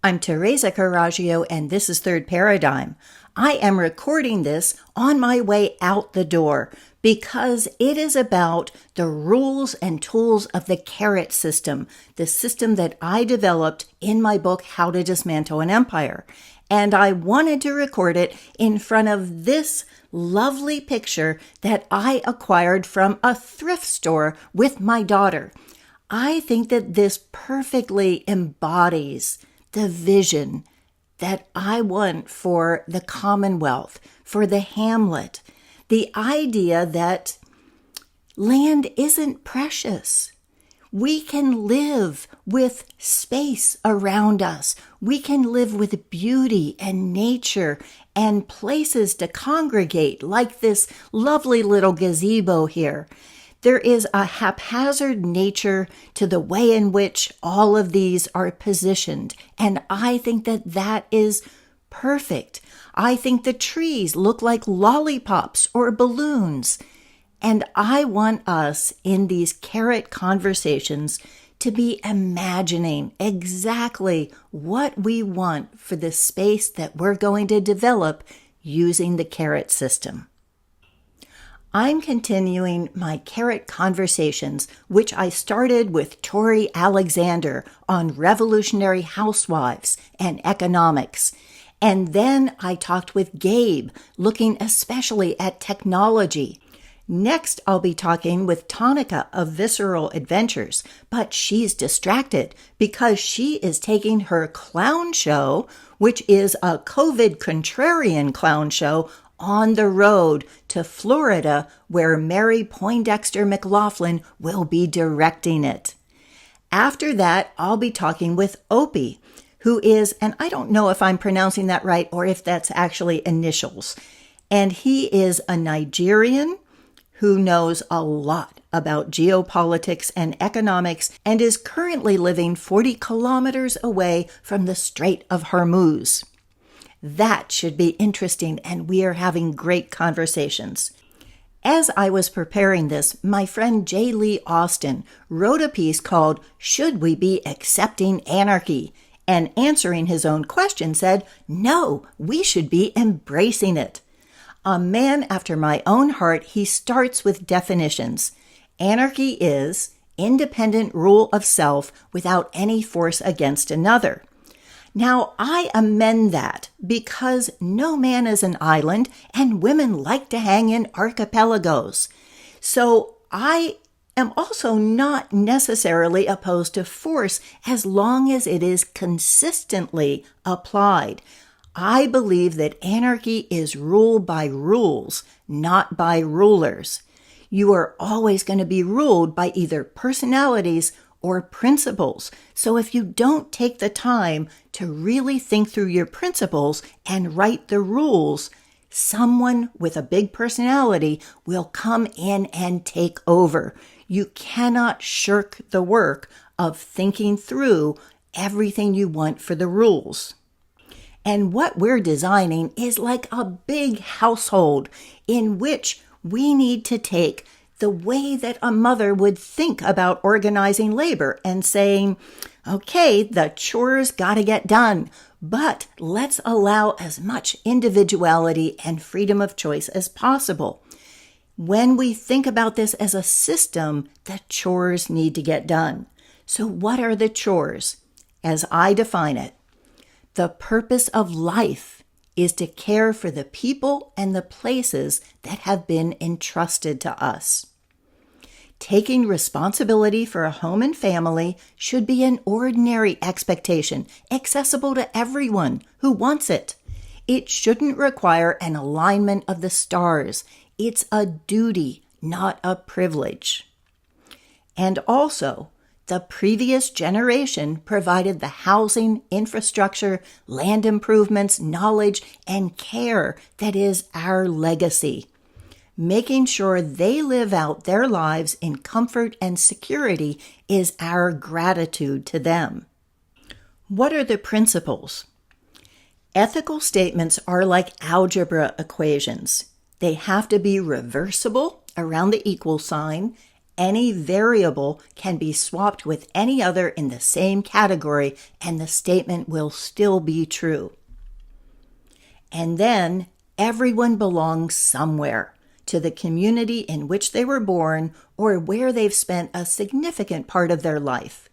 I'm Teresa Carraggio, and this is Third Paradigm. I am recording this on my way out the door because it is about the rules and tools of the Caret system, the system that I developed in my book, How to Dismantle an Empire. And I wanted to record it in front of this lovely picture that I acquired from a thrift store with my daughter. I think that this perfectly embodies the vision that I want for the Commonwealth, for the hamlet, the idea that land isn't precious. We can live with space around us. We can live with beauty and nature and places to congregate, like this lovely little gazebo here. There is a haphazard nature to the way in which all of these are positioned, and I think that that is perfect. I think the trees look like lollipops or balloons, and I want us in these Caret conversations to be imagining exactly what we want for the space that we're going to develop using the Caret system. I'm continuing my Caret conversations, which I started with Tori Alexander on revolutionary housewives and economics. And then I talked with Gabe, looking especially at technology. Next, I'll be talking with Tonica of Visceral Adventures, but she's distracted because she is taking her clown show, which is a COVID contrarian clown show, on the road to Florida, where Mary Poindexter McLaughlin will be directing it. After that, I'll be talking with Opie, who is, and I don't know if I'm pronouncing that right or if that's actually initials, and he is a Nigerian who knows a lot about geopolitics and economics and is currently living 40 kilometers away from the Strait of Hormuz. That should be interesting, and we are having great conversations. As I was preparing this, my friend J. Lee Austin wrote a piece called "Should We Be Accepting Anarchy?" and answering his own question said, "No, we should be embracing it." A man after my own heart, he starts with definitions. Anarchy is independent rule of self without any force against another. Now, I amend that because no man is an island and women like to hang in archipelagos. So I am also not necessarily opposed to force as long as it is consistently applied. I believe that anarchy is rule by rules, not by rulers. You are always going to be ruled by either personalities or principles. So if you don't take the time to really think through your principles and write the rules, someone with a big personality will come in and take over. You cannot shirk the work of thinking through everything you want for the rules. And what we're designing is like a big household in which we need to take the way that a mother would think about organizing labor and saying, okay, the chores got to get done, but let's allow as much individuality and freedom of choice as possible. When we think about this as a system, the chores need to get done. So what are the chores? As I define it, the purpose of life is to care for the people and the places that have been entrusted to us. Taking responsibility for a home and family should be an ordinary expectation, accessible to everyone who wants it. It shouldn't require an alignment of the stars. It's a duty, not a privilege. And also, the previous generation provided the housing, infrastructure, land improvements, knowledge, and care that is our legacy. Making sure they live out their lives in comfort and security is our gratitude to them. What are the principles? Ethical statements are like algebra equations. They have to be reversible around the equal sign Any variable can be swapped with any other in the same category, and the statement will still be true. And then everyone belongs somewhere, to the community in which they were born or where they've spent a significant part of their life.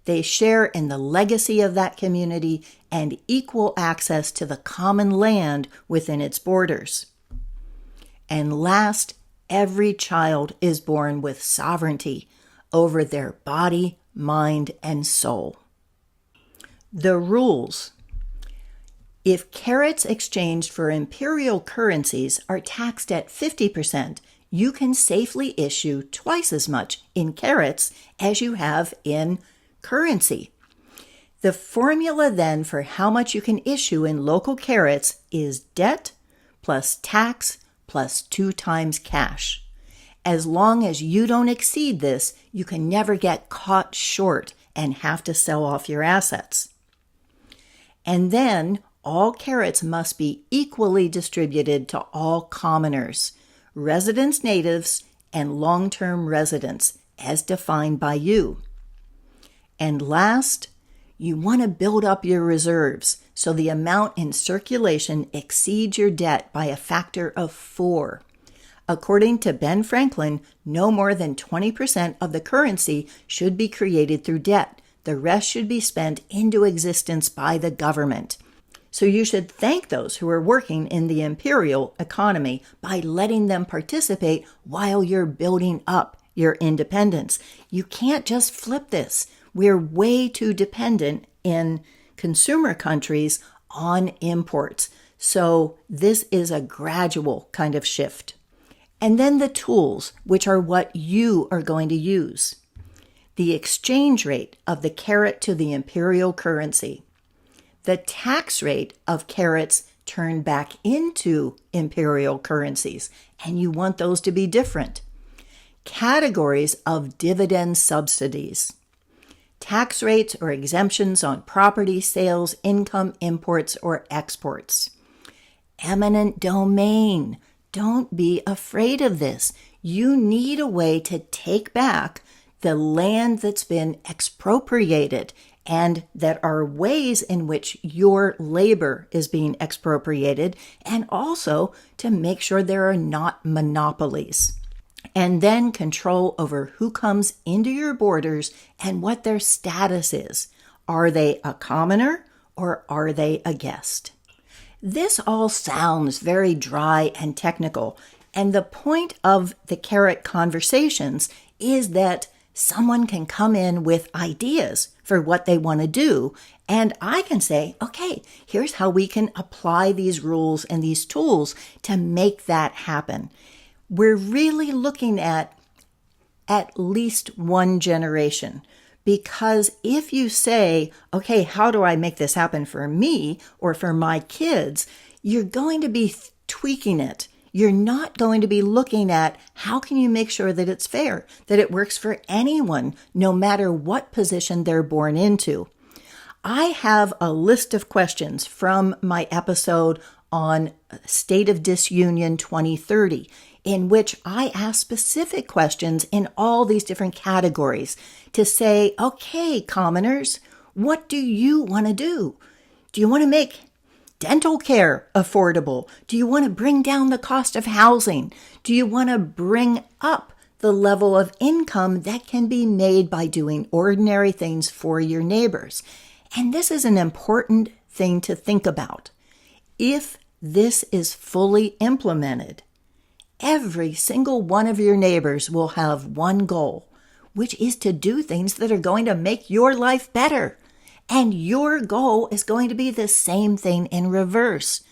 They share in the legacy of that community and equal access to the common land within its borders. And last, every child is born with sovereignty over their body, mind, and soul. The rules. If carets exchanged for imperial currencies are taxed at 50%, you can safely issue twice as much in carets as you have in currency. The formula then for how much you can issue in local carets is debt plus tax plus 2 times cash. As long as you don't exceed this, you can never get caught short and have to sell off your assets. And then all carets must be equally distributed to all commoners, residents, natives, and long-term residents, as defined by you. And last, you want to build up your reserves so the amount in circulation exceeds your debt by a factor of 4. According to Ben Franklin, no more than 20% of the currency should be created through debt. The rest should be spent into existence by the government. So you should thank those who are working in the imperial economy by letting them participate while you're building up your independence. You can't just flip this. We're way too dependent in consumer countries on imports. So this is a gradual kind of shift. And then the tools, which are what you are going to use. The exchange rate of the caret to the imperial currency. The tax rate of carets turned back into imperial currencies, and you want those to be different. Categories of dividend subsidies. Tax rates or exemptions on property sales, income, imports, or exports. Eminent domain. Don't be afraid of this. You need a way to take back the land that's been expropriated, and that are ways in which your labor is being expropriated, and also to make sure there are not monopolies. And then control over who comes into your borders and what their status is. Are they a commoner or are they a guest? This all sounds very dry and technical, and the point of the caret conversations is that someone can come in with ideas for what they want to do, and I can say, okay, here's how we can apply these rules and these tools to make that happen. We're really looking at least one generation, because if you say, okay, how do I make this happen for me or for my kids, you're going to be tweaking it. You're not going to be looking at how can you make sure that it's fair, that it works for anyone, no matter what position they're born into. I have a list of questions from my episode on State of Disunion 2030, in which I ask specific questions in all these different categories to say, okay, commoners, what do you want to do? Do you want to make dental care affordable? Do you want to bring down the cost of housing? Do you want to bring up the level of income that can be made by doing ordinary things for your neighbors? And this is an important thing to think about. If this is fully implemented, every single one of your neighbors will have one goal, which is to do things that are going to make your life better. And your goal is going to be the same thing in reverse.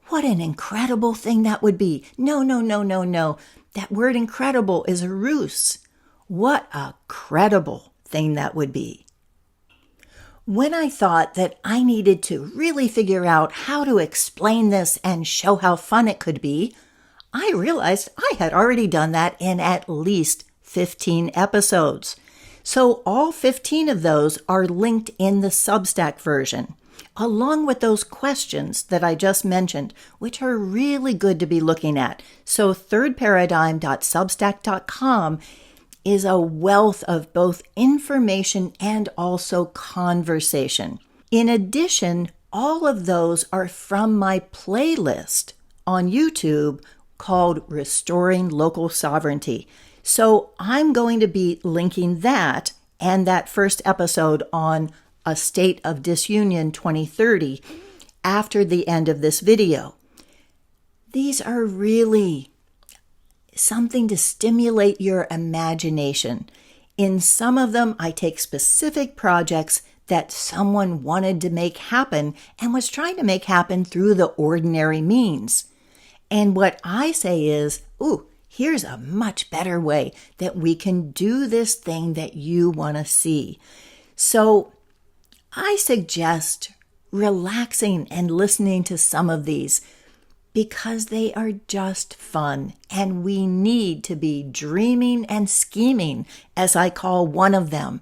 What an incredible thing that would be. No. That word incredible is a ruse. What a credible thing that would be. When I thought that I needed to really figure out how to explain this and show how fun it could be, I realized I had already done that in at least 15 episodes. So all 15 of those are linked in the Substack version, along with those questions that I just mentioned, which are really good to be looking at. So thirdparadigm.substack.com, is a wealth of both information and also conversation. In addition, all of those are from my playlist on YouTube called Restoring Local Sovereignty. So I'm going to be linking that and that first episode on A State of Disunion 2030 after the end of this video. These are really something to stimulate your imagination. In some of them, I take specific projects that someone wanted to make happen and was trying to make happen through the ordinary means. And what I say is, here's a much better way that we can do this thing that you want to see. So I suggest relaxing and listening to some of these because they are just fun, and we need to be dreaming and scheming, as I call one of them.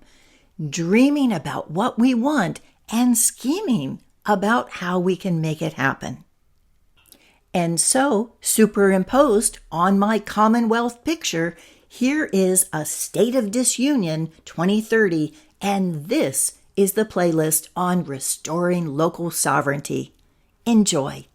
Dreaming about what we want and scheming about how we can make it happen. And so, superimposed on my Commonwealth picture, here is A State of Disunion 2030, and this is the playlist on restoring local sovereignty. Enjoy.